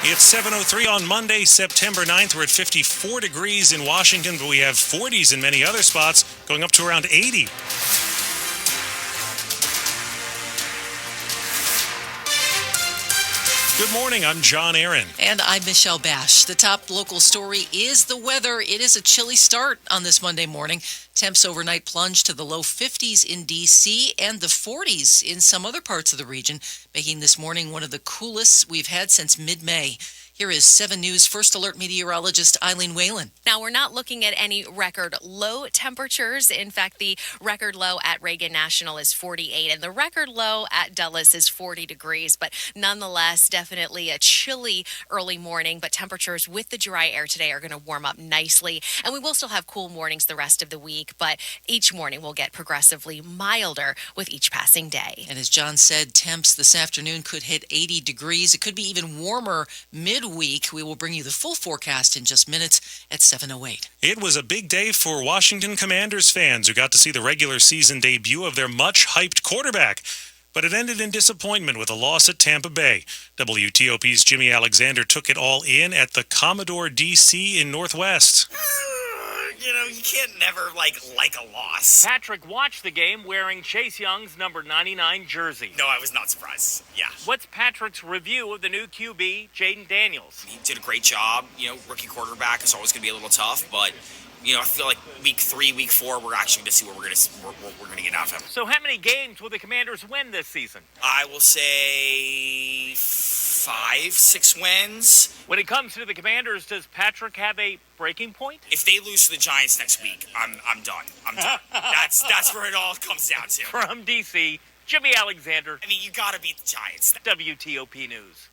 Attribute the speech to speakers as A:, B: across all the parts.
A: It's 7:03 on Monday, September 9th. We're at 54 degrees in Washington, but we have 40s in many other spots, going up to around 80. Good morning, I'm John Aaron.
B: And I'm Michelle Basch. The top local story is the weather. It is a chilly start on this Monday morning. Temps overnight plunged to the low 50s in D.C. and the 40s in some other parts of the region, making this morning one of the coolest we've had since mid-May. Here is 7 News First Alert meteorologist Eileen Whalen.
C: Now, we're not looking at any record low temperatures. In fact, the record low at Reagan National is 48, and the record low at Dulles is 40 degrees. But nonetheless, definitely a chilly early morning. But temperatures with the dry air today are going to warm up nicely. And we will still have cool mornings the rest of the week. But each morning will get progressively milder with each passing day.
B: And as John said, temps this afternoon could hit 80 degrees. It could be even warmer midweek. We will bring you the full forecast in just minutes at 7:08.
A: It was a big day for Washington Commanders fans who got to see the regular season debut of their much-hyped quarterback. But it ended in disappointment with a loss at Tampa Bay. WTOP's Jimmy Alexander took it all in at the Commodore DC in Northwest.
D: You can't never like a loss.
E: Patrick watched the game wearing Chase Young's number 99 jersey.
D: No, I was not surprised. Yeah.
E: What's Patrick's review of the new QB, Jayden Daniels?
D: He did a great job. Rookie quarterback is always going to be a little tough, but I feel like week 3, week 4, we're actually going to see what we're going to get out of him.
E: So how many games will the Commanders win this season?
D: I will say 5, 6 wins.
E: When it comes to the Commanders, does Patrick have a breaking point?
D: If they lose to the Giants next week, I'm done. I'm done. That's where it all comes down to.
E: From D.C., Jimmy Alexander.
D: You got to beat the Giants.
E: WTOP News.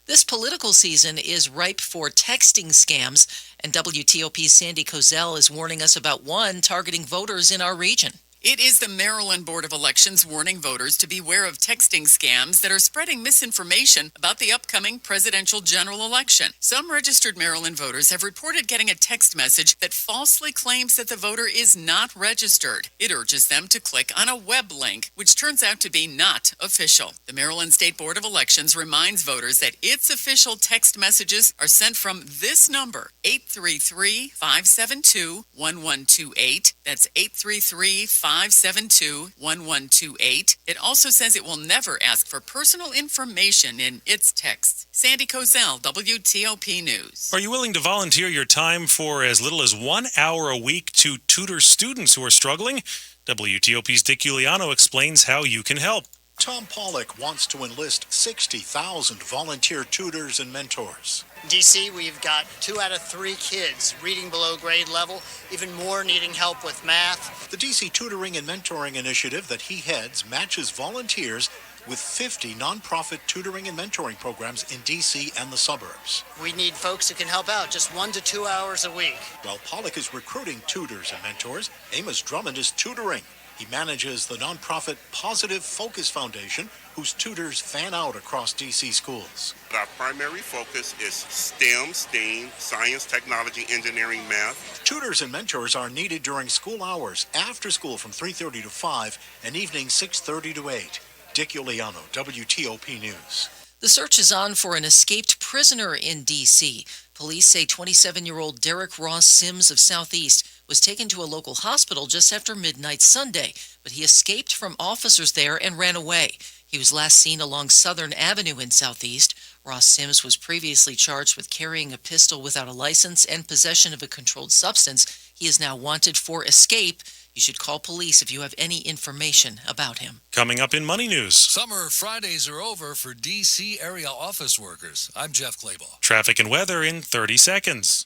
B: This political season is ripe for texting scams, and WTOP's Sandy Kozel is warning us about one targeting voters in our region.
F: It is the Maryland Board of Elections warning voters to beware of texting scams that are spreading misinformation about the upcoming presidential general election. Some registered Maryland voters have reported getting a text message that falsely claims that the voter is not registered. It urges them to click on a web link, which turns out to be not official. The Maryland State Board of Elections reminds voters that its official text messages are sent from this number, 833-572-1128. That's 833-572-1128. It also says it will never ask for personal information in its texts. Sandy Kozel, WTOP News.
A: Are you willing to volunteer your time for as little as 1 hour a week to tutor students who are struggling? WTOP's Dick Giuliano explains how you can help.
G: Tom Pollock wants to enlist 60,000 volunteer tutors and mentors.
H: DC, we've got 2 out of 3 kids reading below grade level, even more needing help with math.
G: The DC Tutoring and Mentoring Initiative that he heads matches volunteers with 50 nonprofit tutoring and mentoring programs in DC and the suburbs.
H: We need folks who can help out just 1 to 2 hours a week.
G: While Pollock is recruiting tutors and mentors, Amos Drummond is tutoring. He manages the nonprofit Positive Focus Foundation, whose tutors fan out across D.C. schools.
I: Our primary focus is STEM, science, technology, engineering, math.
G: Tutors and mentors are needed during school hours, after school from 3:30 to 5, and evening 6:30 to 8. Dick Giuliano, WTOP News.
B: The search is on for an escaped prisoner in D.C. Police say 27-year-old Derek Ross Sims of Southeast was taken to a local hospital just after midnight Sunday, but he escaped from officers there and ran away. He was last seen along Southern Avenue in Southeast. Ross Sims was previously charged with carrying a pistol without a license and possession of a controlled substance. He is now wanted for escape. You should call police if you have any information about him.
A: Coming up in Money News.
J: Summer Fridays are over for D.C. area office workers. I'm Jeff Claybaugh.
A: Traffic and weather in 30 seconds.